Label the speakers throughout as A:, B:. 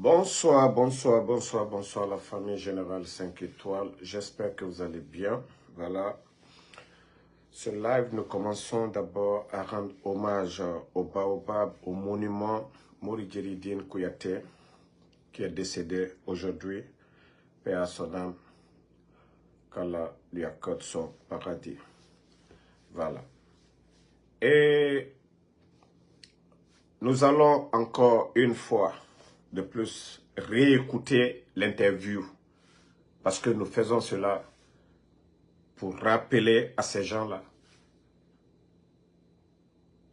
A: Bonsoir, bonsoir, bonsoir, bonsoir la famille Générale 5 étoiles. J'espère que vous allez bien. Voilà. Ce live, nous commençons d'abord à rendre hommage au Baobab, au monument Moridjeridine Kouyaté, qui est décédé aujourd'hui. Paix à son âme, qu'Allah lui accorde son paradis. Voilà. Et nous allons encore une fois de plus réécouter l'interview parce que nous faisons cela pour rappeler à ces gens-là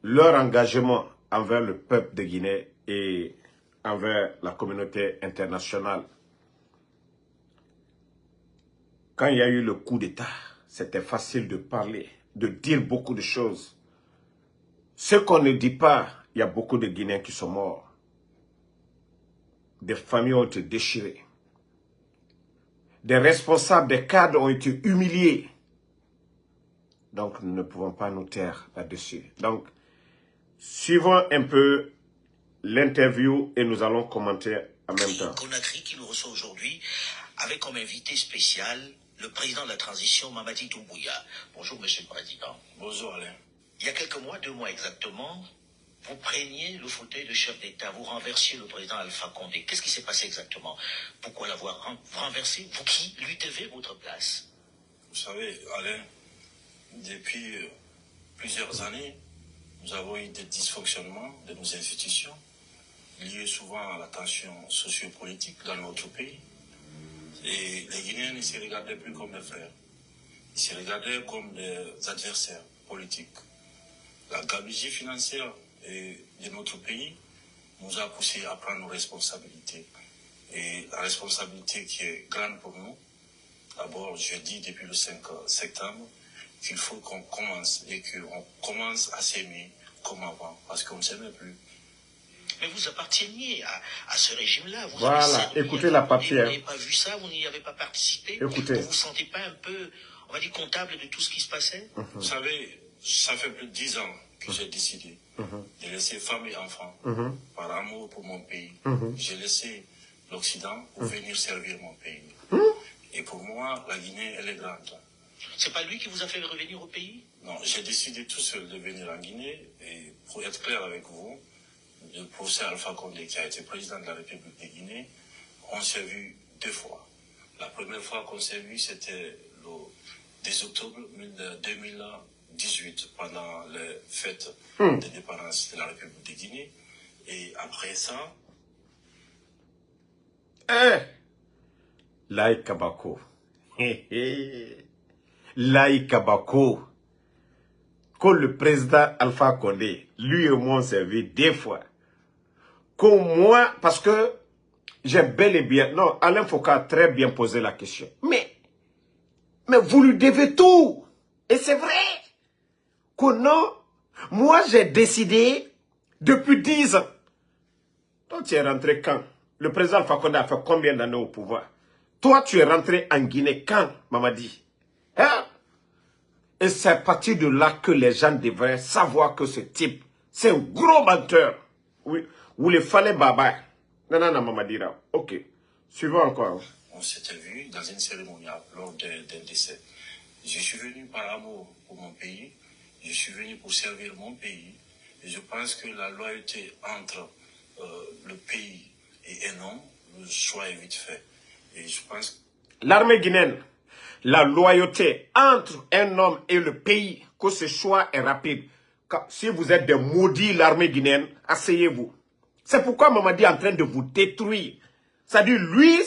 A: leur engagement envers le peuple de Guinée et envers la communauté internationale. Quand il y a eu le coup d'État, c'était facile de parler, de dire beaucoup de choses. Ce qu'on ne dit pas, il y a beaucoup de Guinéens qui sont morts. Des familles ont été déchirées. Des responsables, des cadres ont été humiliés. Donc, nous ne pouvons pas nous taire là-dessus. Donc, suivons un peu l'interview et nous allons commenter en même temps.
B: Conakry qui nous reçoit aujourd'hui avec comme invité spécial le président de la transition, Mamadi Doumbouya. Bonjour, monsieur le président.
C: Bonjour, Alain.
B: Il y a quelques mois, 2 mois exactement, vous preniez le fauteuil de chef d'État, vous renversiez le président Alpha Condé. Qu'est-ce qui s'est passé exactement? Pourquoi l'avoir renversé? Vous qui lui devez votre place?
C: Vous savez, Alain, depuis plusieurs années, nous avons eu des dysfonctionnements de nos institutions, liés souvent à la tension sociopolitique dans notre pays. Et les Guinéens ne se regardaient plus comme des frères. Ils se regardaient comme des adversaires politiques. La gabegie financière de notre pays nous a poussé à prendre nos responsabilités. Et la responsabilité qui est grande pour nous, d'abord, je dis depuis le 5 septembre, qu'il faut qu'on commence et qu'on commence à s'aimer comme avant, parce qu'on ne s'aimait plus.
B: Mais vous apparteniez à ce régime-là.
A: Voilà, écoutez la papier.
B: Vous n'avez pas vu ça, vous n'y avez pas participé.
A: Écoutez.
B: Vous ne vous sentez pas un peu, on va dire, comptable de tout ce qui se passait?
C: Vous savez, ça fait plus de 10 ans que j'ai décidé de laisser femme et enfants par amour pour mon pays. J'ai laissé l'Occident pour venir servir mon pays. Et pour moi, la Guinée, elle est grande.
B: C'est pas lui qui vous a fait revenir au pays?
C: Non, j'ai décidé tout seul de venir en Guinée. Et pour être clair avec vous, le professeur Alpha Condé, qui a été président de la République de Guinée, on s'est vu 2 fois. La première fois qu'on s'est vu, c'était le 10 octobre 2018, pendant les fêtes d'indépendance de la République de Guinée. Et après ça...
A: Laï Kabako. Laï Kabako. Que le président Alpha Condé, lui et moi, on s'est vu 2 fois. Que moi, parce que j'ai bel et bien... Non, Alain Foucault a très bien posé la question. Mais vous lui devez tout. Et c'est vrai. Que non, moi j'ai décidé depuis 10 ans. Toi, tu es rentré quand? Le président Alpha Condé a fait combien d'années au pouvoir? Toi, tu es rentré en Guinée quand, Mamadi? Hein? Et c'est à partir de là que les gens devraient savoir que ce type, c'est un gros menteur. Oui, vous les fallait baba. Non, Mamadi. Ok. Suivons encore.
C: On s'était vu dans une cérémonie lors d'un décès. Je suis venu par amour pour mon pays. Je suis venu pour servir mon pays. Et je pense que la loyauté entre le pays et un homme, le choix est vite fait. Et je pense...
A: L'armée guinéenne, la loyauté entre un homme et le pays, que ce choix est rapide. Si vous êtes des maudits, l'armée guinéenne, asseyez-vous. C'est pourquoi Mamadi est en train de vous détruire. C'est-à-dire, lui,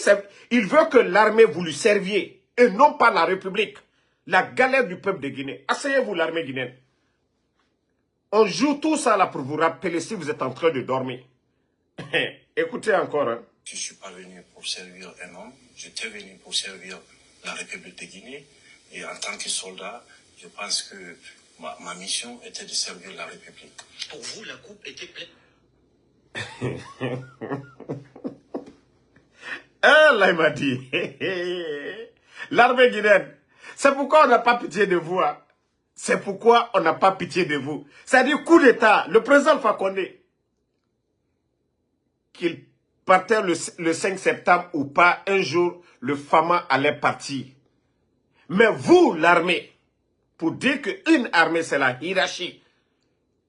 A: il veut que l'armée vous lui serviez, et non pas la République. La galère du peuple de Guinée. Asseyez-vous, l'armée guinéenne. On joue tout ça là pour vous rappeler si vous êtes en train de dormir. Écoutez encore. Hein.
C: Je ne suis pas venu pour servir un homme. J'étais venu pour servir la République de Guinée. Et en tant que soldat, je pense que ma mission était de servir la République.
B: Pour vous, la coupe était pleine.
A: Là, il m'a dit. L'armée guinéenne. C'est pourquoi on n'a pas pitié de vous. Hein. C'est pourquoi on n'a pas pitié de vous. C'est-à-dire coup d'État. Le président Alpha Condé. Qu'il partait le 5 septembre ou pas, un jour, le Fama allait partir. Mais vous, l'armée, pour dire qu'une armée, c'est la hiérarchie.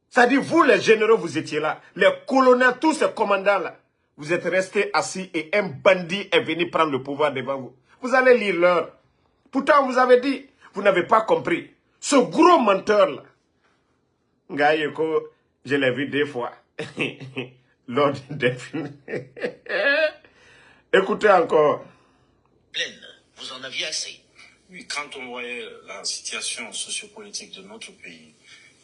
A: C'est-à-dire, vous, les généraux, vous étiez là. Les colonels, tous ces commandants-là, vous êtes restés assis et un bandit est venu prendre le pouvoir devant vous. Vous allez lire l'heure. Pourtant, vous avez dit, vous n'avez pas compris. Ce gros menteur-là, Ngayeko, je l'ai vu 2 fois. Lors des films. Écoutez encore.
B: Pleine, vous en aviez assez.
C: Oui, quand on voyait la situation sociopolitique de notre pays,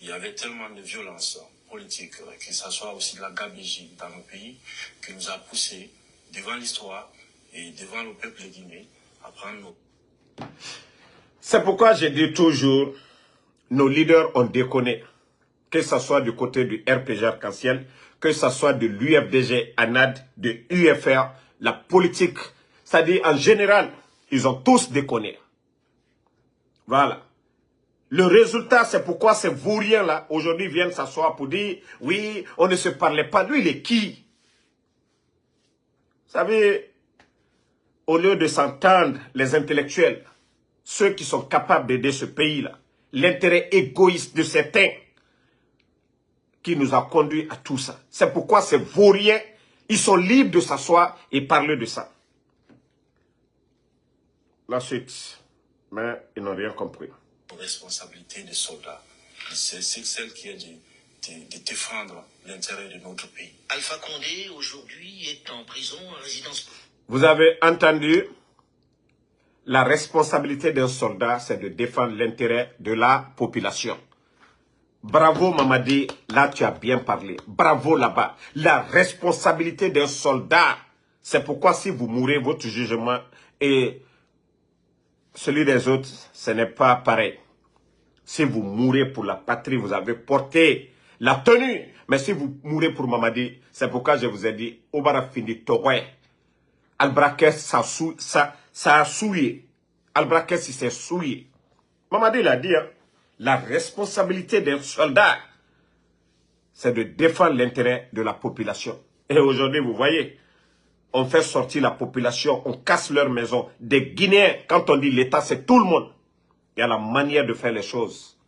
C: il y avait tellement de violence politique, que ce soit aussi de la gabegie dans nos pays, qui nous a poussé devant l'histoire et devant le peuple de Guinée à prendre nos...
A: C'est pourquoi je dis toujours, nos leaders ont déconné. Que ce soit du côté du RPG Arc-en-Ciel, que ce soit de l'UFDG, ANAD, de UFR, la politique, c'est-à-dire en général, ils ont tous déconné. Voilà. Le résultat, c'est pourquoi ces vauriens-là, aujourd'hui, viennent s'asseoir pour dire, oui, on ne se parlait pas. Lui, il est qui? Vous savez, au lieu de s'entendre, les intellectuels, ceux qui sont capables d'aider ce pays-là, l'intérêt égoïste de certains, qui nous a conduit à tout ça. C'est pourquoi ces vauriens, ils sont libres de s'asseoir et parler de ça. La suite. Mais ils n'ont rien compris.
C: Responsabilité des soldats, c'est celle qui est de défendre l'intérêt de notre pays.
B: Alpha Condé, aujourd'hui, est en prison, en résidence.
A: Vous avez entendu, la responsabilité d'un soldat, c'est de défendre l'intérêt de la population. Bravo Mamadi, là tu as bien parlé. Bravo là-bas. La responsabilité d'un soldat, c'est pourquoi si vous mourrez, votre jugement et celui des autres, ce n'est pas pareil. Si vous mourrez pour la patrie, vous avez porté la tenue. Mais si vous mourrez pour Mamadi, c'est pourquoi je vous ai dit, Obara Findi Towe, Albrakes, ça a souillé. Albrakes, il s'est souillé. Mamadi l'a dit, hein, la responsabilité d'un soldat, c'est de défendre l'intérêt de la population. Et aujourd'hui, vous voyez, on fait sortir la population, on casse leurs maisons. Des Guinéens, quand on dit l'État, c'est tout le monde. Il y a la manière de faire les choses.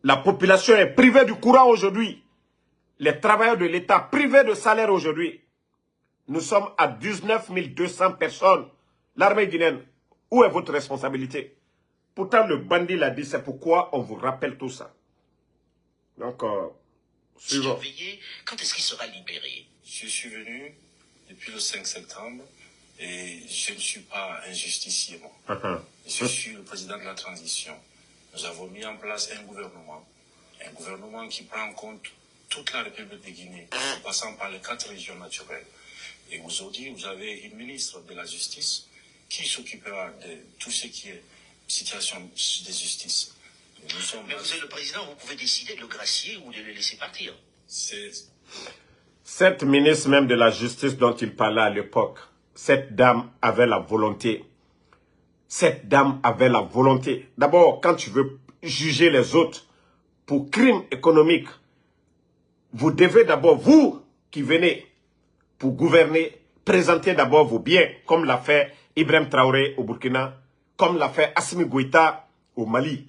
A: La population est privée du courant aujourd'hui. Les travailleurs de l'État privés de salaire aujourd'hui. Nous sommes à 19 200 personnes. L'armée guinéenne, où est votre responsabilité? Pourtant, le bandit l'a dit, c'est pourquoi on vous rappelle tout ça. Donc, suivant.
B: Surveillé, quand est-ce qu'il sera libéré?
C: Je suis venu depuis le 5 septembre et je ne suis pas un justicier. Je suis le président de la transition. Nous avons mis en place un gouvernement qui prend en compte toute la République de Guinée, en passant par les 4 régions naturelles. Et aujourd'hui, vous avez une ministre de la Justice qui s'occupera de tout ce qui est situation de justice.
B: Mais vous êtes le président, vous pouvez décider de le gracier ou de le laisser partir.
A: Cette ministre même de la Justice dont il parlait à l'époque, cette dame avait la volonté. Cette dame avait la volonté. D'abord, quand tu veux juger les autres pour crimes économiques, vous devez d'abord, vous qui venez pour gouverner, présenter d'abord vos biens, comme l'a fait Ibrahim Traoré au Burkina, comme l'a fait Assimi Goïta au Mali.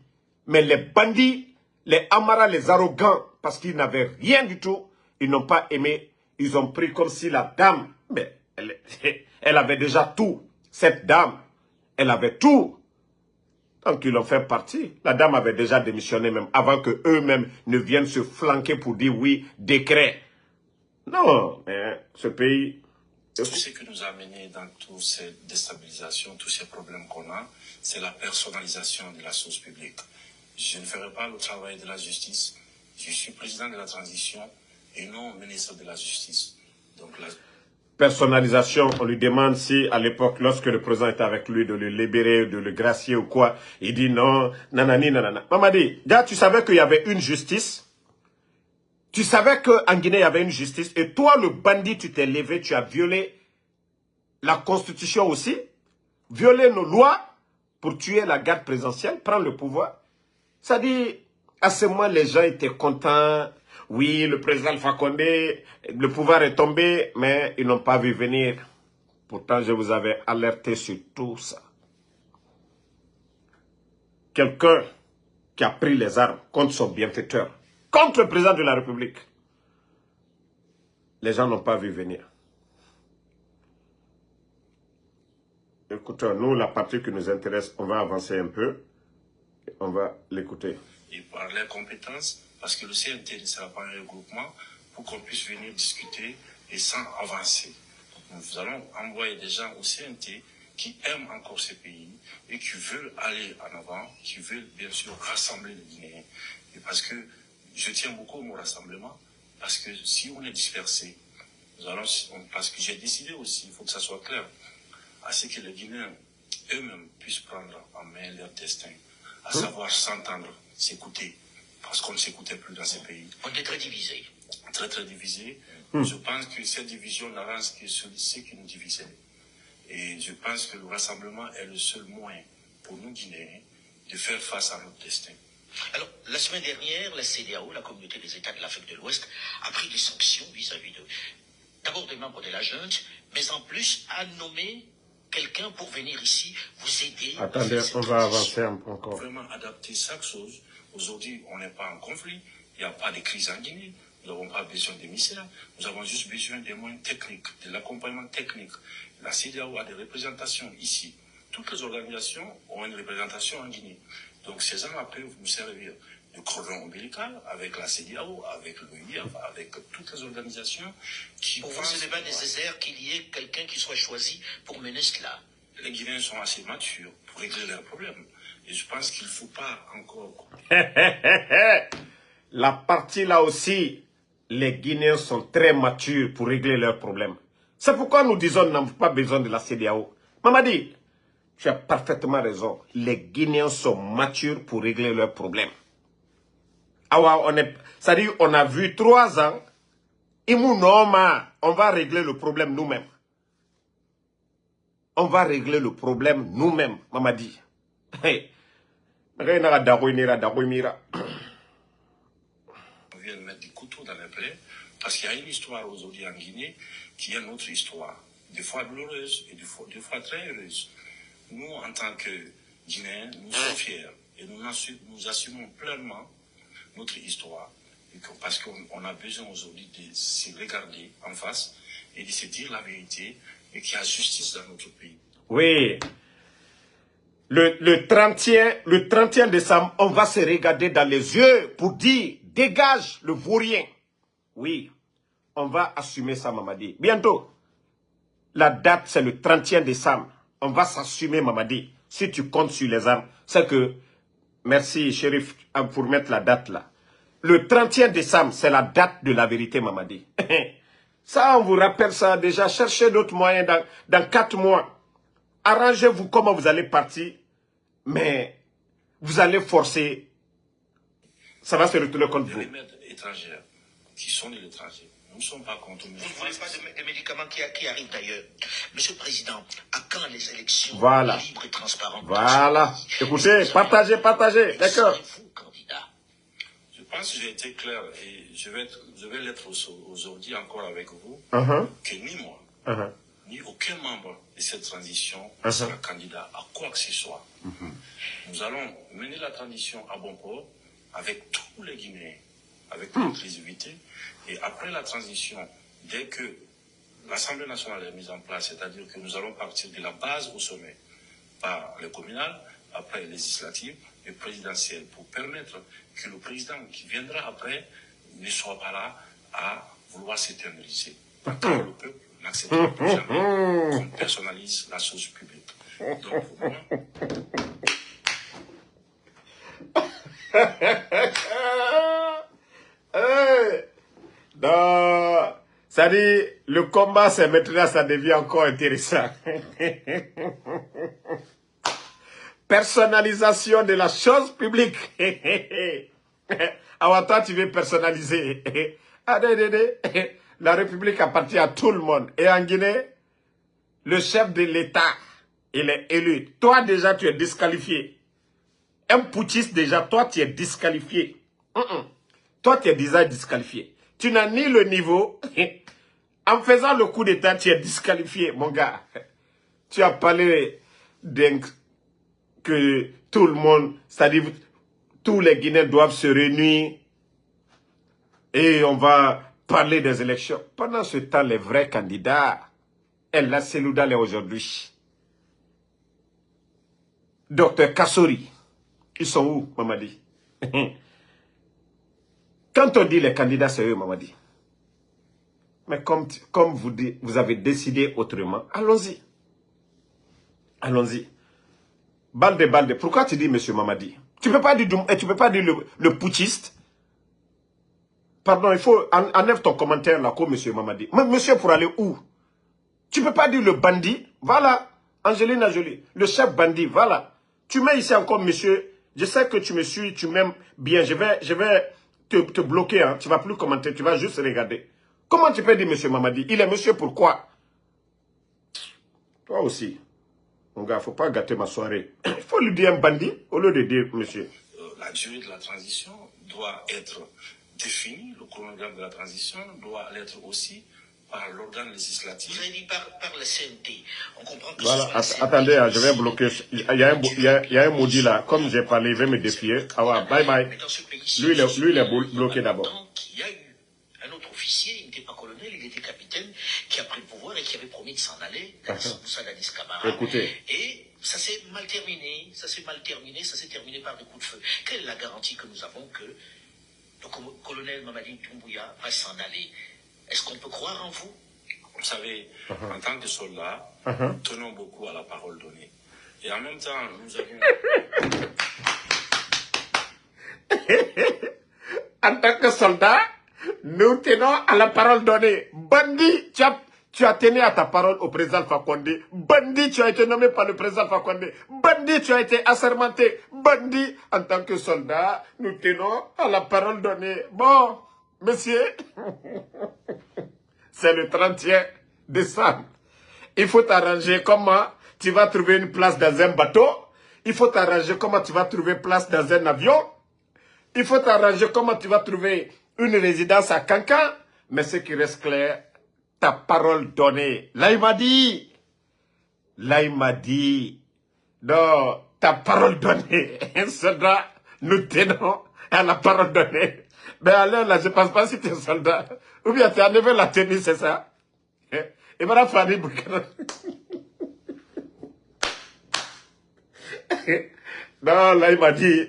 A: Mais les bandits, les Amara, les arrogants, parce qu'ils n'avaient rien du tout, ils n'ont pas aimé, ils ont pris comme si la dame, mais elle avait déjà tout. Cette dame, elle avait tout. Donc ils l'ont fait partie. La dame avait déjà démissionné même avant que eux-mêmes ne viennent se flanquer pour dire oui, décret. Non, mais ce pays...
C: Tout ce qui nous a amené dans toutes ces déstabilisations, tous ces problèmes qu'on a, c'est la personnalisation de la chose publique. Je ne ferai pas le travail de la justice. Je suis président de la transition et non ministre de la justice. Donc la
A: personnalisation, on lui demande si à l'époque, lorsque le président était avec lui, de le libérer, de le gracier ou quoi, il dit non, nanani, nanana. Mamadi, déjà tu savais qu'il y avait une justice. Tu savais qu'en Guinée, il y avait une justice. Et toi, le bandit, tu t'es levé, tu as violé la constitution aussi. Violé nos lois pour tuer la garde présidentielle, prendre le pouvoir. Ça dit, à ce moment, les gens étaient contents. oui, le président Alpha Condé, le pouvoir est tombé, mais ils n'ont pas vu venir. Pourtant, je vous avais alerté sur tout ça. Quelqu'un qui a pris les armes contre son bienfaiteur, contre le président de la République. Les gens n'ont pas vu venir. Écoutez, nous, la partie qui nous intéresse, on va avancer un peu. On va l'écouter.
C: Et par les compétences, parce que le CNT ne sera pas un regroupement, pour qu'on puisse venir discuter et sans avancer. Nous allons envoyer des gens au CNT qui aiment encore ces pays et qui veulent aller en avant, qui veulent bien sûr rassembler les Guinéens. Et parce que je tiens beaucoup au mot rassemblement, parce que si on est dispersé, parce que j'ai décidé aussi, il faut que ça soit clair, à ce que les Guinéens eux-mêmes puissent prendre en main leur destin, à savoir s'entendre, s'écouter, parce qu'on ne s'écoutait plus dans ces pays.
B: On est très divisés.
C: Très très divisés. Je pense que cette division n'avance que sur ce qui nous divisait. Et je pense que le rassemblement est le seul moyen pour nous Guinéens de faire face à notre destin.
B: Alors, la semaine dernière, la CEDEAO, la communauté des États de l'Afrique de l'Ouest, a pris des sanctions vis-à-vis d'abord des membres de la junte, mais en plus a nommé quelqu'un pour venir ici vous aider.
A: Attendez, on va avancer un peu encore.
C: Vraiment adapter chaque chose. Aujourd'hui, on n'est pas en conflit. Il n'y a pas de crise en Guinée. Nous n'avons pas besoin d'émissaires. Nous avons juste besoin des moyens techniques, de l'accompagnement technique. La CEDEAO a des représentations ici. Toutes les organisations ont une représentation en Guinée. Donc ces gens-là peuvent nous servir de cordon ombilical avec la CEDEAO, avec l'OIF, avec toutes les organisations qui...
B: Pour vous, ce n'est pas nécessaire qu'il y ait quelqu'un qui soit choisi pour mener cela.
C: Les Guinéens sont assez matures pour régler leurs problèmes. Et je pense qu'il ne faut pas encore...
A: La partie là aussi, les Guinéens sont très matures pour régler leurs problèmes. C'est pourquoi nous disons qu'on n'a pas besoin de la CEDEAO. Mamadi, tu as parfaitement raison. Les Guinéens sont matures pour régler leurs problèmes. Ah ouais, c'est-à-dire on a vu 3 ans, on va régler le problème nous-mêmes. On va régler le problème nous-mêmes, Mamadi. Hey.
C: On vient de mettre des couteaux dans les plaies, parce qu'il y a une histoire aujourd'hui en Guinée qui est notre histoire, des fois douloureuse et des fois très heureuse. Nous, en tant que Guinéens, nous sommes fiers et nous assumons pleinement notre histoire, parce qu'on a besoin aujourd'hui de se regarder en face et de se dire la vérité et qu'il y a justice dans notre pays.
A: Oui. Le 31 décembre, on va se regarder dans les yeux pour dire, dégage le vaurien. Oui, on va assumer ça, Mamadi. Bientôt, la date, c'est le 31 décembre. On va s'assumer, Mamadi. Si tu comptes sur les armes, c'est que, merci, Chérif, pour mettre la date là. Le 31 décembre, c'est la date de la vérité, Mamadi. Ça, on vous rappelle ça déjà. Cherchez d'autres moyens dans 4 mois. Arrangez-vous comment vous allez partir, mais vous allez forcer. Ça va se retourner contre vous.
C: Les remèdes étrangères qui sont de l'étranger. Nous ne sommes pas contre nous.
B: Vous ne voulez pas de médicaments qui arrivent d'ailleurs. Monsieur le Président, à quand les élections libres et transparentes?
A: Voilà. Écoutez, partagez. D'accord.
B: Serez-vous candidat?
C: Je pense que j'ai été clair et je vais l'être aujourd'hui encore avec vous, que ni moi, ni aucun membre de cette transition ne sera candidat à quoi que ce soit. Nous allons mener la transition à bon port avec tous les Guinéens, avec toute l'inclusivité. Et après la transition, dès que l'Assemblée nationale est mise en place, c'est-à-dire que nous allons partir de la base au sommet, par le communal, après les législatives et présidentielles, pour permettre que le président qui viendra après ne soit pas là à vouloir s'éterniser. Car le peuple n'acceptera plus jamais qu'on personnalise la chose publique. Donc pour moi...
A: Non, ça dit, le combat, c'est maintenant, ça devient encore intéressant. Personnalisation de la chose publique. Alors toi, tu veux personnaliser. La République appartient à tout le monde. Et en Guinée, le chef de l'État, il est élu. Toi, déjà, tu es disqualifié. Un putschiste, déjà, toi, tu es disqualifié. Toi, tu es déjà disqualifié. Tu n'as ni le niveau. En faisant le coup d'État, tu es disqualifié, mon gars. Tu as parlé que tout le monde, c'est-à-dire tous les Guinéens doivent se réunir et on va parler des élections. Pendant ce temps, les vrais candidats, El Seloudal est aujourd'hui. Docteur Kassori, ils sont où, Mamadi? Quand on dit les candidats, c'est eux, Mamadi. Mais comme vous avez décidé autrement, allons-y. Allons-y. Balde. Pourquoi tu dis monsieur Mamadi? Tu ne peux pas dire le putschiste. Pardon, il faut enlève ton commentaire là, comme monsieur Mamadi. Mais monsieur, pour aller où? Tu ne peux pas dire le bandit. Voilà. Angelina Jolie. Le chef bandit. Voilà. Tu mets ici encore monsieur. Je sais que tu me suis, tu m'aimes bien. Je vais te bloquer. Hein. Tu ne vas plus commenter. Tu vas juste regarder. Comment tu peux dire monsieur Mamadi? Il est monsieur pourquoi? Toi aussi. Mon gars, il ne faut pas gâter ma soirée. Il faut lui dire un bandit au lieu de dire monsieur.
C: La durée de la transition doit être définie. Le chronogramme de la transition doit l'être aussi par l'organe législatif.
B: Vous avez dit par la CNT. On comprend que
A: Voilà,
B: ce soit
A: attendez, je vais bloquer. Il y a un maudit là. Comme j'ai parlé, il va me défier. Ah ouais, bye bye.
B: Mais dans ce pays-ci,
A: Lui, il est bloqué d'abord.
B: Il y a eu un autre officier, il n'était pas colonel, il était capitaine, qui a pris le pouvoir et qui avait promis de s'en aller, Moussa Dadis Camara.
A: Écoutez.
B: Et ça s'est mal terminé, ça s'est terminé par des coups de feu. Quelle est la garantie que nous avons que le colonel Mamadi Doumbouya va s'en aller? Est-ce qu'on peut croire en vous?
C: Vous savez, en tant que soldat, tenons beaucoup à la parole donnée. Et en même temps, nous avons...
A: En tant que soldat, nous tenons à la parole donnée. Bandit, tu as tenu à ta parole au président Alpha Condé. Bandit, tu as été nommé par le président Alpha Condé. Bandit, tu as été assermenté. Bandit, en tant que soldat, nous tenons à la parole donnée. Bon, monsieur, c'est le 31 décembre. Il faut t'arranger comment tu vas trouver une place dans un bateau. Il faut t'arranger comment tu vas trouver place dans un avion. Il faut t'arranger comment tu vas trouver une résidence à Cancan. Mais ce qui reste clair, ta parole donnée. Là, il m'a dit. Non, ta parole donnée. Un soldat, nous tenons à la parole donnée. Mais alors là, je ne pense pas si tu es soldat. Ou bien tu as enlevé la tenue, c'est ça? Il m'a fallu Boukara. Non, là, il m'a dit,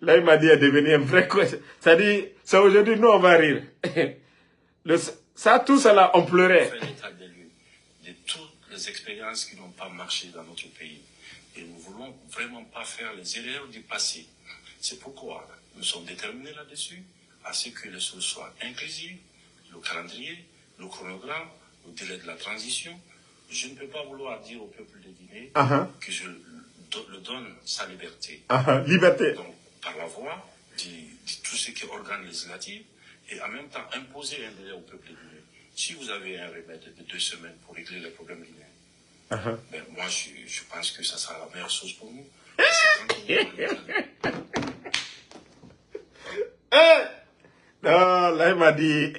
A: il est devenu un vrai quoi. C'est-à-dire, c'est aujourd'hui, nous, on va rire. Ça, tout cela, on pleurait.
C: On fait l'état des lieux de toutes les expériences qui n'ont pas marché dans notre pays. Et nous ne voulons vraiment pas faire les erreurs du passé. C'est pourquoi nous sommes déterminés là-dessus, à ce que les choses soient inclusives, le calendrier, le chronogramme, le délai de la transition. Je ne peux pas vouloir dire au peuple de Guinée que je le donne sa liberté.
A: Liberté.
C: Donc, par la voie de tout ce qui est organe législatif et en même temps imposer un délai au peuple de Guinée. Si vous avez un remède de 2 semaines pour régler les problèmes guinéens, ben, moi je pense que ça sera la meilleure chose pour nous.
A: Non, là il m'a dit,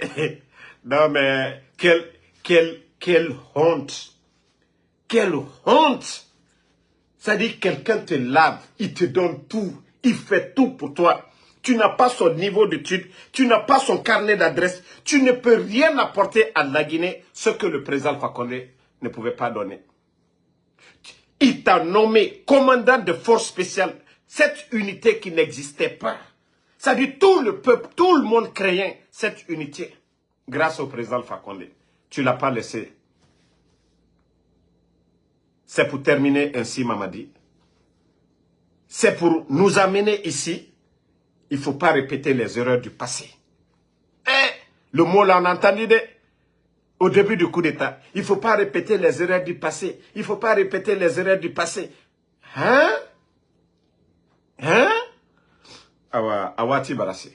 A: non mais quelle honte. Quelle honte. C'est-à-dire quelqu'un te lave, il te donne tout, il fait tout pour toi. Tu n'as pas son niveau d'études, tu n'as pas son carnet d'adresse, tu ne peux rien apporter à la Guinée, ce que le président Alpha Condé ne pouvait pas donner. Il t'a nommé commandant de force spéciale, cette unité qui n'existait pas. C'est-à-dire tout le peuple, tout le monde craignait cette unité grâce au président Alpha Condé. Tu ne l'as pas laissé. C'est pour terminer ainsi, Mamadi. C'est pour nous amener ici. Il ne faut pas répéter les erreurs du passé. Le mot là, on a entendu au début du coup d'État. Il ne faut pas répéter les erreurs du passé. Il ne faut pas répéter les erreurs du passé. Hein? Awati Barassi.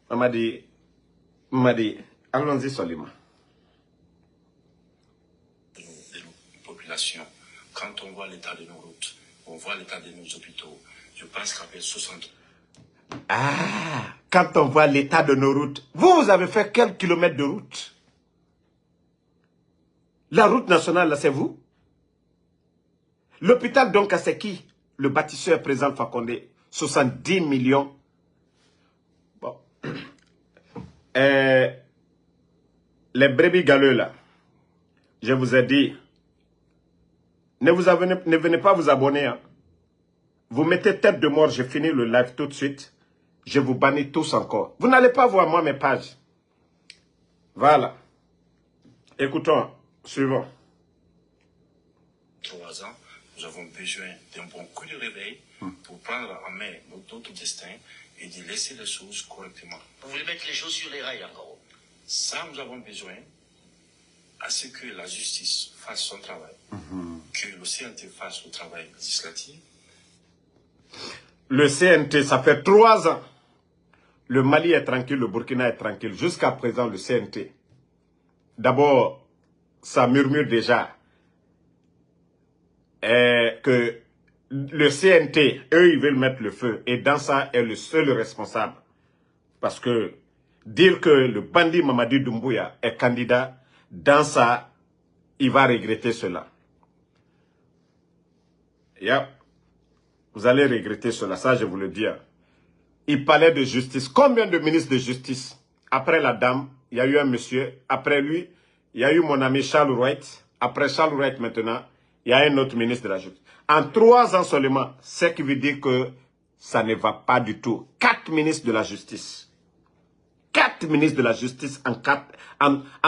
A: Mamadi, allons-y Solima.
C: De nos populations, quand on voit l'état de nos routes, on voit l'état de nos hôpitaux, je pense qu'après 60...
A: Ah, quand on voit l'état de nos routes, vous avez fait quelques kilomètres de route? La route nationale, là, c'est vous? L'hôpital, donc, c'est qui? Le bâtisseur président Fakonde, 70 millions. Bon. Les brebis galeux, là, je vous ai dit, ne venez pas vous abonner. Hein. Vous mettez tête de mort, j'ai fini le live tout de suite. Je vous bannis tous encore. Vous n'allez pas voir, moi, mes pages. Voilà. Écoutons, suivant.
C: 3 ans, nous avons besoin d'un bon coup de réveil pour prendre en main notre destin et de laisser les choses correctement.
B: Vous voulez mettre les choses sur les rails encore?
C: Ça, nous avons besoin à ce que la justice fasse son travail, que le CNT fasse le travail législatif.
A: Le CNT, ça fait 3 ans. Le Mali est tranquille, le Burkina est tranquille. Jusqu'à présent, le CNT. D'abord, ça murmure déjà que le CNT, eux, ils veulent mettre le feu. Et dans ça, est le seul responsable. Parce que dire que le bandit Mamadi Doumbouya est candidat, dans ça, il va regretter cela. Yeah. Vous allez regretter cela, ça je vous le dis. Il parlait de justice. Combien de ministres de justice? Après la dame, il y a eu un monsieur. Après lui, il y a eu mon ami Charles Wright. Après Charles Wright maintenant, il y a un autre ministre de la justice. En 3 ans seulement, ce qui veut dire que ça ne va pas du tout. 4 ministres de la justice. 4 ministres de la justice en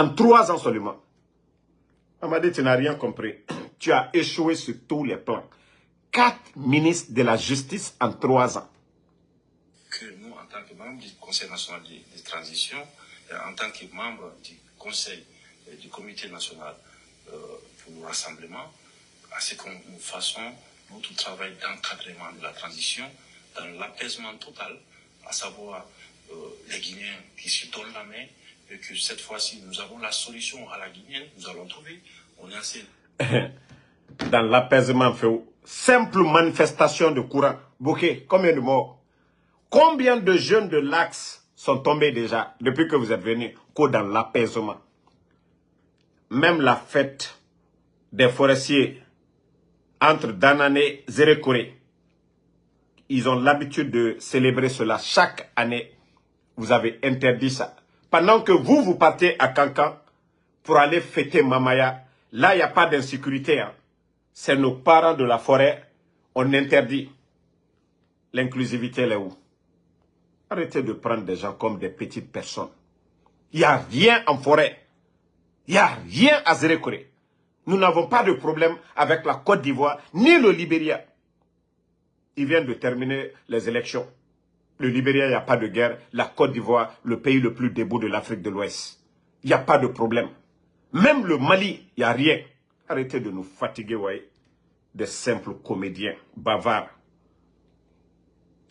A: 3 ans seulement. On m'a dit, tu n'as rien compris. Tu as échoué sur tous les plans. 4 ministres de la justice en 3 ans.
C: Que nous, en tant que membres du Conseil national de transition, en tant que membres du Conseil du Comité national pour le rassemblement, à ce que nous fassions notre travail d'encadrement de la transition dans l'apaisement total, à savoir les Guinéens qui se donnent la main, et que cette fois-ci, nous avons la solution à la Guinéenne, nous allons trouver. On est assez...
A: Dans l'apaisement, simple manifestation de courant. Bouquet, combien de morts? Combien de jeunes de l'Axe sont tombés déjà depuis que vous êtes venus qu'au dans l'apaisement? Même la fête des forestiers entre Danane et Zérékoré, ils ont l'habitude de célébrer cela chaque année. Vous avez interdit ça. Pendant que vous partez à Kankan pour aller fêter Mamaya, là, il n'y a pas d'insécurité. Hein. C'est nos parents de la forêt. On interdit. L'inclusivité, elle est où? Arrêtez de prendre des gens comme des petites personnes. Il n'y a rien en forêt. Il n'y a rien à Zérékoré. Nous n'avons pas de problème avec la Côte d'Ivoire, ni le Libéria. Ils viennent de terminer les élections. Le Libéria, il n'y a pas de guerre. La Côte d'Ivoire, le pays le plus debout de l'Afrique de l'Ouest. Il n'y a pas de problème. Même le Mali, il n'y a rien. Arrêtez de nous fatiguer, voyez. Des simples comédiens, bavards.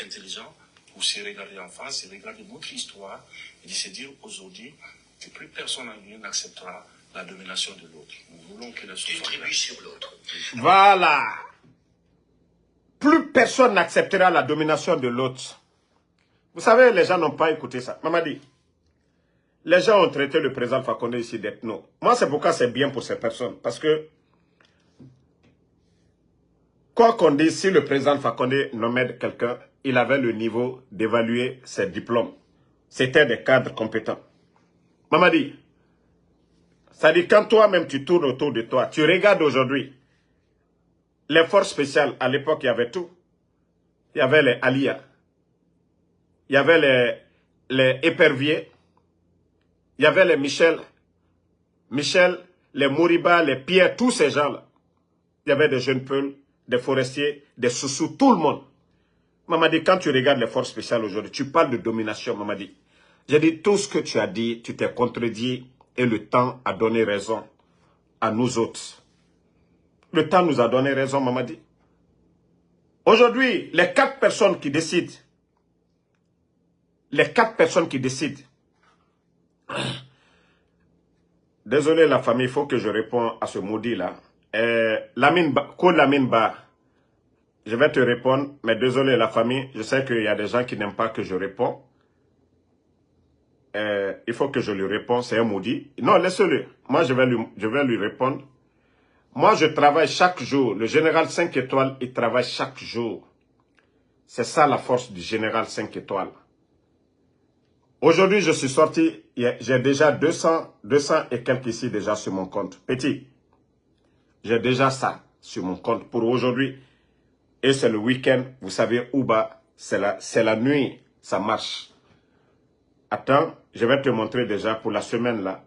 C: Intelligent pour se regarder en face et regarder notre histoire et de se dire aujourd'hui que plus personne en Guinée n'acceptera la domination de l'autre. Nous voulons que les choses
B: Une tribu sur l'autre.
A: Voilà. Plus personne n'acceptera la domination de l'autre. Vous savez, les gens n'ont pas écouté ça. Mamadi, les gens ont traité le président Fakonde ici d'ethno. Moi, c'est pourquoi c'est bien pour ces personnes. Parce que, quoi qu'on dise, si le président Fakonde nommait quelqu'un, il avait le niveau d'évaluer ses diplômes. C'était des cadres compétents. Mamadi, ça dit quand toi-même tu tournes autour de toi, tu regardes aujourd'hui, les forces spéciales, à l'époque, il y avait tout. Il y avait les Alia. Il y avait les éperviers. Il y avait les Michel, les Mouriba, les Pierre, tous ces gens-là. Il y avait des jeunes peuls, des forestiers, des Soussous, tout le monde. Mamadi, quand tu regardes les forces spéciales aujourd'hui, tu parles de domination, Mamadi. J'ai dit tout ce que tu as dit, tu t'es contredit et le temps a donné raison à nous autres. Le temps nous a donné raison, Mamadi. Aujourd'hui, les 4 personnes qui décident, désolé la famille, il faut que je réponde à ce maudit-là. Lamine Ba, Je vais te répondre, mais désolé la famille, je sais qu'il y a des gens qui n'aiment pas que je réponds. Il faut que je lui réponde, c'est un maudit. Non, laisse-le. Moi, je vais lui répondre. Moi, je travaille chaque jour. Le général 5 étoiles, il travaille chaque jour. C'est ça la force du général 5 étoiles. Aujourd'hui, je suis sorti, j'ai déjà 200 et quelques ici déjà sur mon compte. Petit, j'ai déjà ça sur mon compte pour aujourd'hui. Et c'est le week-end, vous savez, Ouba, c'est la nuit, ça marche. Attends, je vais te montrer déjà pour la semaine là.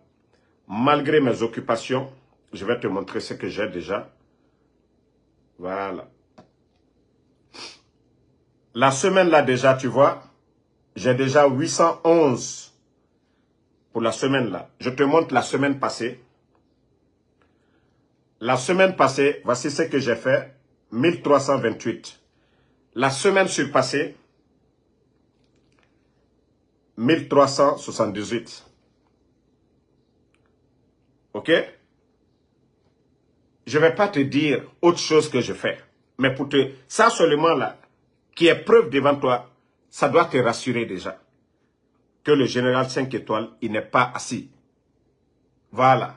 A: Malgré mes occupations, je vais te montrer ce que j'ai déjà. Voilà. La semaine là déjà, tu vois, j'ai déjà 811 pour la semaine là. Je te montre la semaine passée. La semaine passée, voici ce que j'ai fait. 1328. La semaine surpassée, 1378. Ok? Je ne vais pas te dire autre chose que je fais. Mais pour te... Ça seulement là, qui est preuve devant toi, ça doit te rassurer déjà. Que le général 5 étoiles, il n'est pas assis. Voilà.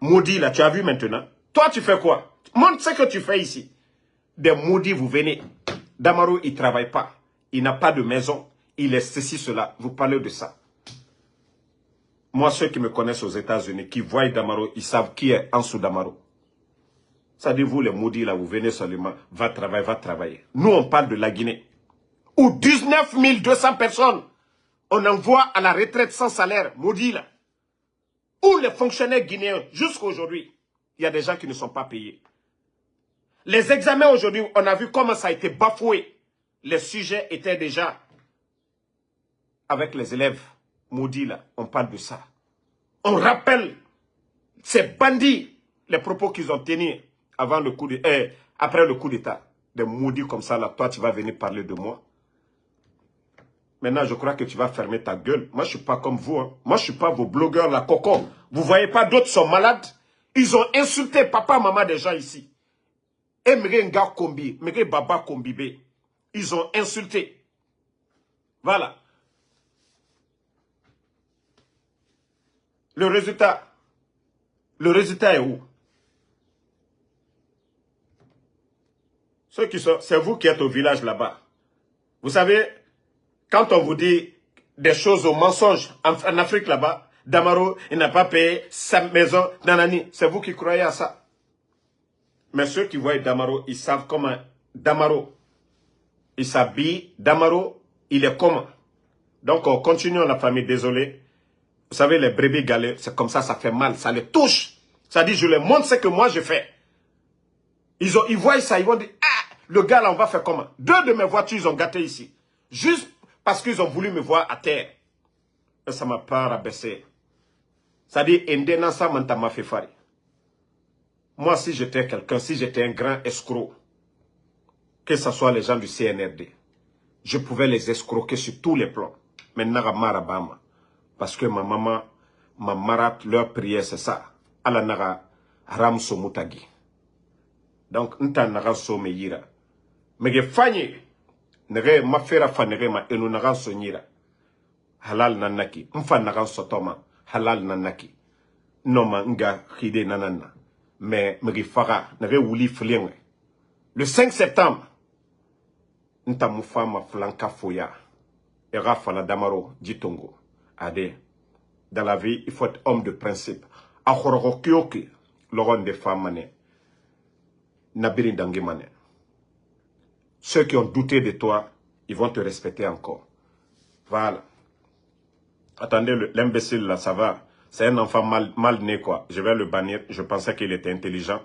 A: Maudit là, tu as vu maintenant? Toi, tu fais quoi? Montre ce que tu fais ici. Des maudits, vous venez. Damaro, il ne travaille pas. Il n'a pas de maison. Il est ceci, cela. Vous parlez de ça. Moi, ceux qui me connaissent aux États-Unis, qui voient Damaro, ils savent qui est en dessous Damaro. Ça dit, vous les maudits là, vous venez seulement, va travailler. Nous, on parle de la Guinée. Où 19 200 personnes, on envoie à la retraite sans salaire, maudits là. Où les fonctionnaires guinéens, jusqu'à aujourd'hui, il y a des gens qui ne sont pas payés. Les examens aujourd'hui, on a vu comment ça a été bafoué. Les sujets étaient déjà avec les élèves maudits là. On parle de ça. On rappelle ces bandits, les propos qu'ils ont tenus avant le coup après le coup d'État. Des maudits comme ça là, toi tu vas venir parler de moi. Maintenant, je crois que tu vas fermer ta gueule. Moi, je ne suis pas comme vous. Hein. Moi, je ne suis pas vos blogueurs là, coco. Vous ne voyez pas, d'autres sont malades. Ils ont insulté papa, maman des gens ici. Et Mrenga Kombi, Mre Baba Kombibe. Ils ont insulté. Voilà. Le résultat est où? Ceux qui sont, c'est vous qui êtes au village là-bas. Vous savez, quand on vous dit des choses au mensonge en Afrique là-bas, Damaro, il n'a pas payé sa maison, nanani, c'est vous qui croyez à ça. Mais ceux qui voient Damaro, ils savent comment Damaro, il s'habille, Damaro, il est comment. Donc, on continue la famille, désolé. Vous savez, les brebis galets, c'est comme ça fait mal, ça les touche. Ça dit, je leur montre ce que moi je fais. Ils voient ça, ils vont dire, ah, le gars là, on va faire comment? 2 de mes voitures, ils ont gâté ici. Juste parce qu'ils ont voulu me voir à terre. Et ça m'a pas rabaissé. Ça dit, Ndenasa Mantama Fefari. Moi, si j'étais quelqu'un, si j'étais un grand escroc, que ce soit les gens du CNRD, je pouvais les escroquer sur tous les plans. Maintenant, Marabama. Parce que ma maman, ma marat, leur prière, c'est ça. Ala naga ram so mutagi. Donc, nta naga so me yira. Mege fanyi, nege mafera fa nege ma enu naga so nyira. Halal nanaki. Mfa naga so toma. Halal nanaki. Noma nga khide nanana. Mais mege faga, nege wuli flienge. Le 5 septembre, nta mufa ma flanka foya. Era fala damaro, jitongo. Ade. Dans la vie, il faut être homme de principe. Akhorokyoki, l'oron des femmes mané. Nabiri dangi mané. Ceux qui ont douté de toi, ils vont te respecter encore. Voilà. Attendez, l'imbécile là, ça va. C'est un enfant mal né quoi. Je vais le bannir. Je pensais qu'il était intelligent.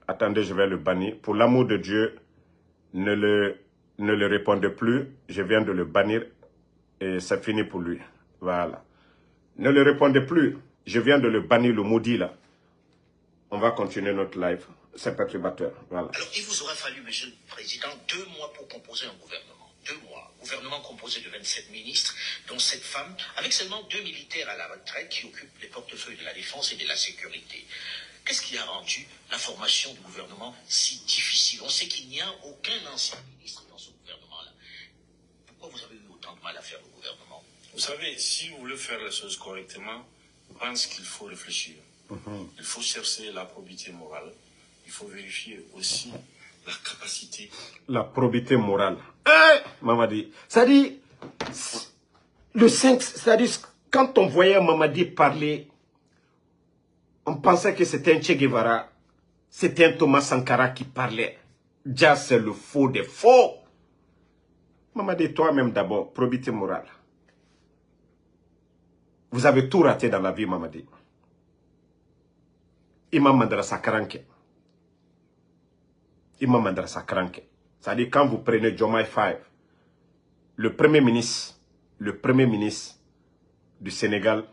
A: Attendez, je vais le bannir. Pour l'amour de Dieu, ne le répondez plus. Je viens de le bannir. Et c'est fini pour lui. Voilà. Ne le répondez plus. Je viens de le bannir, le maudit là. On va continuer notre live. C'est perturbateur. Voilà.
B: Alors, il vous aura fallu, Monsieur le Président, 2 mois pour composer un gouvernement. 2 mois. Gouvernement composé de 27 ministres, dont 7 femmes, avec seulement 2 militaires à la retraite qui occupent les portefeuilles de la défense et de la sécurité. Qu'est-ce qui a rendu la formation du gouvernement si difficile? On sait qu'il n'y a aucun ancien ministre dans ce gouvernement-là. Pourquoi vous avez eu autant de mal à faire le gouvernement?
C: Vous savez, si vous voulez faire les choses correctement, je pense qu'il faut réfléchir. Il faut chercher la probité morale. Il faut vérifier aussi la capacité.
A: La probité morale. Mamadi. C'est-à-dire, le 5, c'est-à-dire, quand on voyait Mamadi parler, on pensait que c'était un Che Guevara, c'était un Thomas Sankara qui parlait. Déjà, c'est le faux des faux. Mamadi, toi-même d'abord, probité morale. Vous avez tout raté dans la vie, Mamadi. Imam Madrasa Karanke. Imam Madrasa Karanke. C'est-à-dire, quand vous prenez Diomaye Faye, le premier ministre du Sénégal,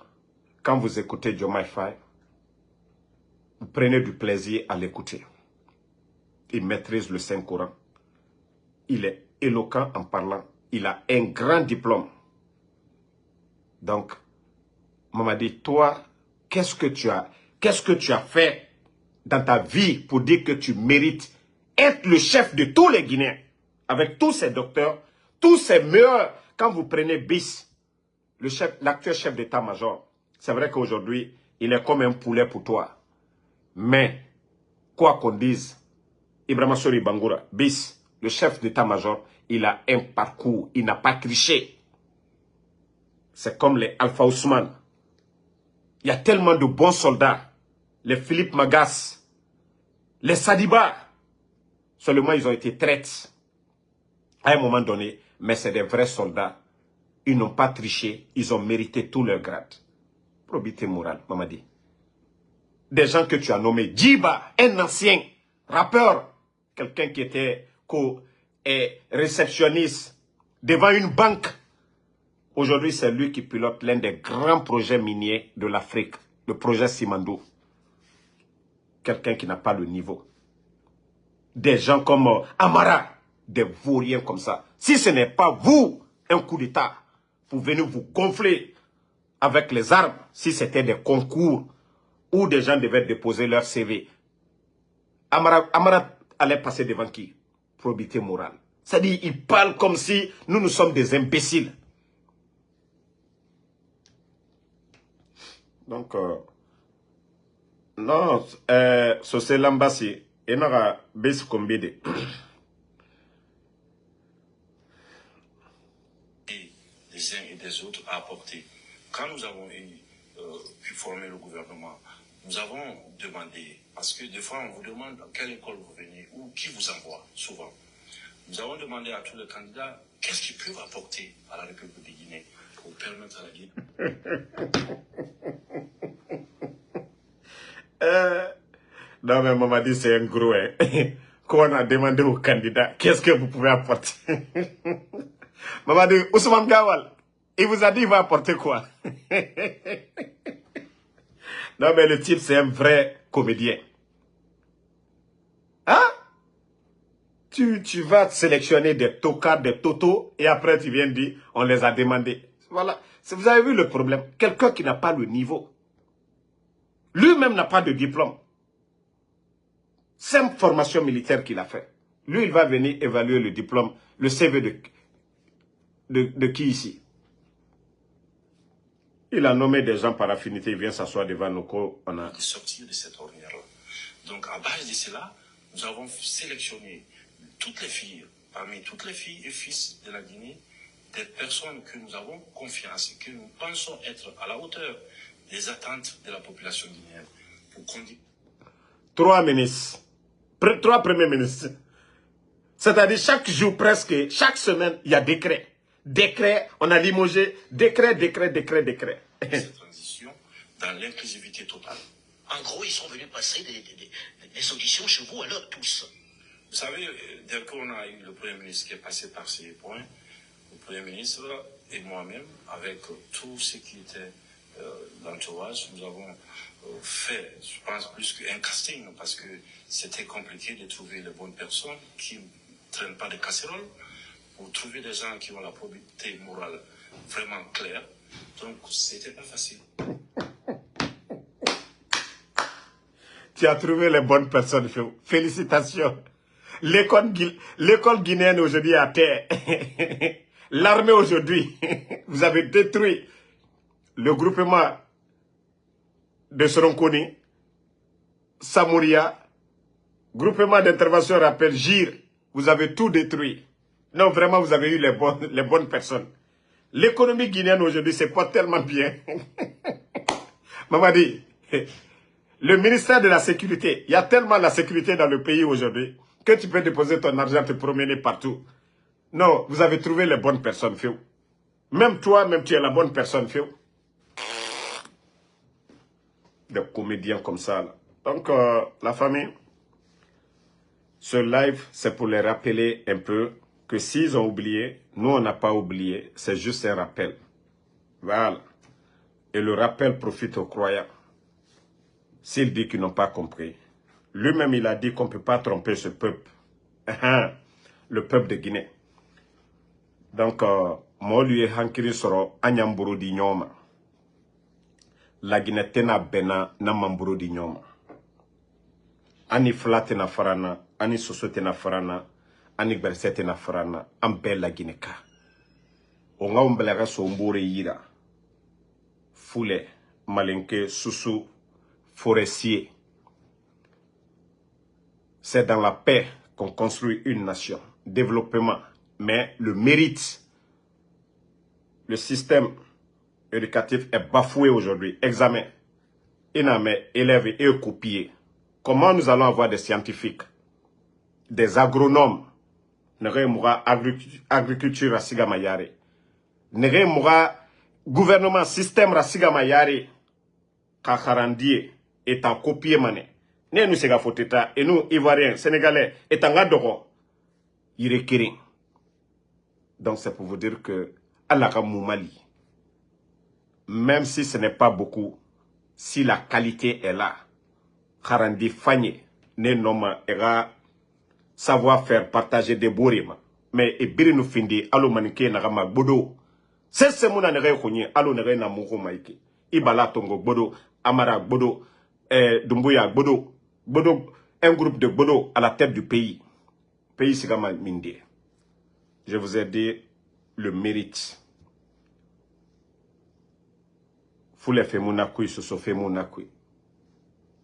A: quand vous écoutez Diomaye Faye, vous prenez du plaisir à l'écouter. Il maîtrise le Saint-Coran. Il est éloquent en parlant. Il a un grand diplôme. Donc, Mamadi, toi, qu'est-ce que tu as fait dans ta vie pour dire que tu mérites être le chef de tous les Guinéens, avec tous ces docteurs, tous ces meilleurs. Quand vous prenez BIS, l'actuel chef d'état-major, c'est vrai qu'aujourd'hui, il est comme un poulet pour toi. Mais, quoi qu'on dise, Ibrahima Sori Bangoura, BIS, le chef d'état-major, il a un parcours, il n'a pas triché. C'est comme les Alpha Ousmane. Il y a tellement de bons soldats, les Philippe Magas, les Sadiba. Seulement, ils ont été traites à un moment donné, mais c'est des vrais soldats. Ils n'ont pas triché, ils ont mérité tout leur grade. Probité morale, Mamadi. Des gens que tu as nommés, Djiba, un ancien rappeur, quelqu'un qui était réceptionniste devant une banque. Aujourd'hui, c'est lui qui pilote l'un des grands projets miniers de l'Afrique, le projet Simandou. Quelqu'un qui n'a pas le niveau. Des gens comme Amara, des vauriens comme ça. Si ce n'est pas vous, un coup d'État, pour venir vous gonfler avec les armes, si c'était des concours où des gens devaient déposer leur CV, Amara allait passer devant qui? Probité morale. C'est-à-dire, il parle comme si nous sommes des imbéciles. Donc, non, c'est l'ambassade. Et nous avons bés combien
C: des uns et des autres à apporter. Quand nous avons pu former le gouvernement, nous avons demandé, parce que des fois on vous demande à quelle école vous venez ou qui vous envoie, souvent. Nous avons demandé à tous les candidats qu'est-ce qu'ils peuvent apporter à la République de Guinée pour permettre à la Guinée.
A: Non mais Mamadi c'est un gros. Quand on a demandé aux candidats qu'est-ce que vous pouvez apporter. Mamadi, Ousmane Gawal, il vous a dit il va apporter quoi? Non mais le type c'est un vrai comédien. Hein? Tu vas sélectionner des tocards, des totos et après tu viens dire on les a demandés. Voilà. Vous avez vu le problème? Quelqu'un qui n'a pas le niveau. Lui-même n'a pas de diplôme. C'est une formation militaire qu'il a fait. Lui, il va venir évaluer le diplôme, le CV de qui ici? Il a nommé des gens par affinité, il vient s'asseoir devant nos cours. On a
C: sortir de cette ornière-là. Donc, à base de cela, nous avons sélectionné toutes les filles, parmi toutes les filles et fils de la Guinée, des personnes que nous avons confiance et que nous pensons être à la hauteur des attentes de la population guinéenne. Pour conduire.
A: 3 ministres, 3 premiers ministres. C'est-à-dire chaque jour presque, chaque semaine, il y a décret. Décret, on a limogé, décret.
C: Cette transition dans l'inclusivité totale.
B: En gros, ils sont venus passer des auditions chez vous alors tous.
C: Vous savez, dès qu'on a eu le Premier ministre qui est passé par ces points, le Premier ministre et moi-même, avec tout ce qui était l'entourage, nous avons fait, je pense, plus qu'un casting, parce que c'était compliqué de trouver les bonnes personnes qui ne traînent pas de casseroles, pour trouver des gens qui ont la probité morale vraiment claire. Donc, c'était pas facile.
A: Tu as trouvé les bonnes personnes, félicitations. L'école guinéenne aujourd'hui est à terre. L'armée aujourd'hui, vous avez détruit le groupement de Soronkoni, Samouria, groupement d'intervention rappel GIR, vous avez tout détruit. Non, vraiment, vous avez eu les bonnes personnes. L'économie guinéenne aujourd'hui, c'est pas tellement bien. Mamadi, le ministère de la Sécurité, il y a tellement la sécurité dans le pays aujourd'hui que tu peux déposer ton argent, te promener partout. Non, vous avez trouvé les bonnes personnes, Fio. Même toi, même tu es la bonne personne, Fio. Des comédiens comme ça, là. Donc, la famille, ce live, c'est pour les rappeler un peu que s'ils ont oublié, nous, on n'a pas oublié. C'est juste un rappel. Voilà. Et le rappel profite aux croyants. S'il dit qu'ils n'ont pas compris. Lui-même, il a dit qu'on ne peut pas tromper ce peuple. Le peuple de Guinée. Donc, moi, lui, hankiri soro anyamburu di nyoma. La Guinée tena bena na mamburu di nyoma. Ani flate na farana, ani sosote na farana, ani bersete na farana, ambe la Guinée ka. Onga umbelaga sombore yira. Foule, malenke, susu, forestier. C'est dans la paix qu'on construit une nation. Développement. Mais le mérite, le système éducatif est bafoué aujourd'hui. Examen. Iname, élèves et copier. Comment nous allons avoir des scientifiques, des agronomes, agriculture à Sigamayare, gouvernement, système à Sigamayare, Kakharandie est en copier mané. Nous sommes foteta et nous, Ivoiriens, Sénégalais, est en gadoro. Irekiri. Donc c'est pour vous dire que Allah Mali, même si ce n'est pas beaucoup, si la qualité est là, Karandi Fagné, ne noma era savoir faire partager des bourrima. Mais ebiri nous findi, alo manike nagama bodo. C'est mon nere konye, alo nere na moko maike. Ibala tongo bodo, Amara bodo, Dumbuya bodo, bodo, un groupe de bodo à la tête du pays. Pays sigama mindi. Je vous ai dit le mérite. Foule Femounakui, Soso Femounakui.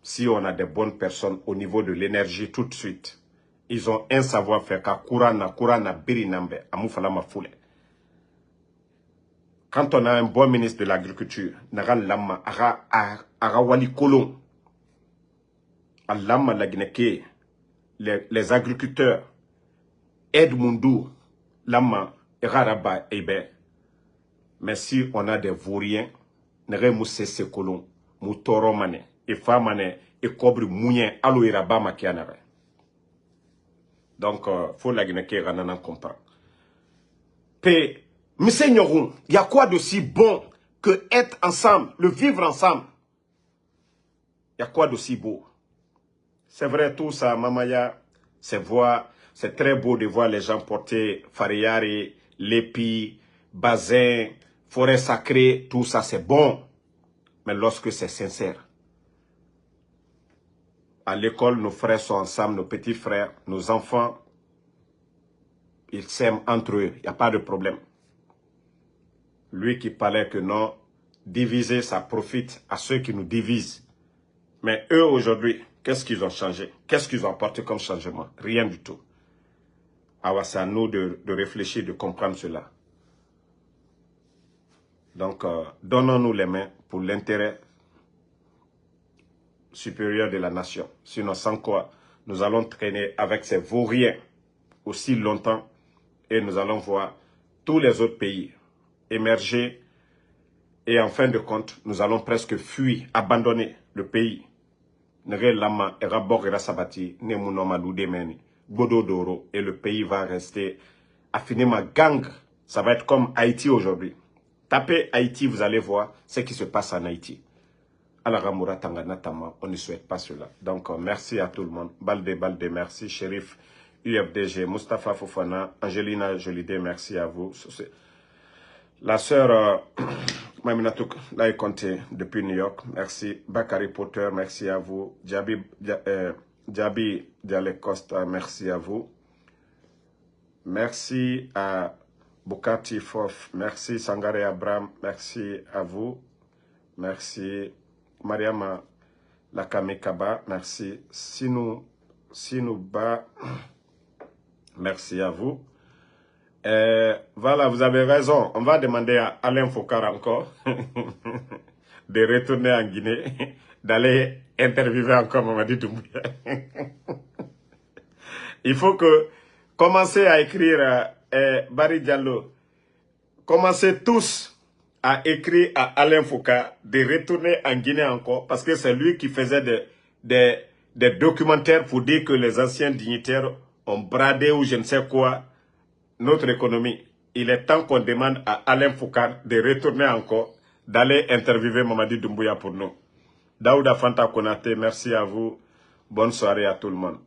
A: Si on a des bonnes personnes au niveau de l'énergie tout de suite, ils ont un savoir-faire. Kurana, Birinambe, Amoufalama Foule. Quand on a un bon ministre de l'Agriculture, Naran Lama, Arawali Kolon, Alama Lagneke, les agriculteurs, Edmundou, Lama, Eraraba, Ebe. Mais si on a des vauriens, Nere Moussese Kolon, Moutoromane, et Famane, et Kobri Mounien, Alo Iraba Makianare. Donc, faut la Guinée Ranana comprendre. P. Monsieur Nyoron, il y a quoi de si bon que être ensemble, le vivre ensemble? Il y a quoi de si beau? C'est vrai, tout ça, Mamaya, c'est voir, c'est très beau de voir les gens porter Fariari, l'épi, bazin, forêt sacrée, tout ça, c'est bon. Mais lorsque c'est sincère. À l'école, nos frères sont ensemble, nos petits frères, nos enfants, ils s'aiment entre eux, il n'y a pas de problème. Lui qui parlait que non, diviser, ça profite à ceux qui nous divisent. Mais eux, aujourd'hui, qu'est-ce qu'ils ont changé? Qu'est-ce qu'ils ont apporté comme changement? Rien du tout. Alors, c'est à nous de réfléchir, de comprendre cela. Donc, donnons-nous les mains pour l'intérêt supérieur de la nation. Sinon, sans quoi, nous allons traîner avec ces vauriens aussi longtemps et nous allons voir tous les autres pays émerger et en fin de compte, nous allons presque fuir, abandonner le pays. Et le pays va rester affinément gang. Ça va être comme Haïti aujourd'hui. Tapez Haïti, vous allez voir ce qui se passe en Haïti. Alaramura Tanganatama, on ne souhaite pas cela. Donc, merci à tout le monde. Balde, merci. Shérif, UFDG, Mustapha Fofana, Angelina Jolide, merci à vous. La sœur Maminatou Laye Conté depuis New York, merci. Bakary Potter, merci à vous. Djabi Dialé Costa, merci à vous. Merci à Bukati Fof, merci. Sangare Abraham, merci à vous. Merci. Mariama Lakamekaba, merci. Sinouba, merci à vous. Voilà, vous avez raison. On va demander à Alain Foucault encore de retourner en Guinée, d'aller interviewer encore Mamadi Doumbouya. Il faut que commencer à écrire Barry Diallo. Commencez tous à écrire à Alain Foucault de retourner en Guinée encore, parce que c'est lui qui faisait des documentaires pour dire que les anciens dignitaires ont bradé ou je ne sais quoi notre économie. Il est temps qu'on demande à Alain Foucault de retourner encore, d'aller interviewer Mamadi Doumbouya pour nous. Daouda Fanta Konaté, merci à vous. Bonne soirée à tout le monde.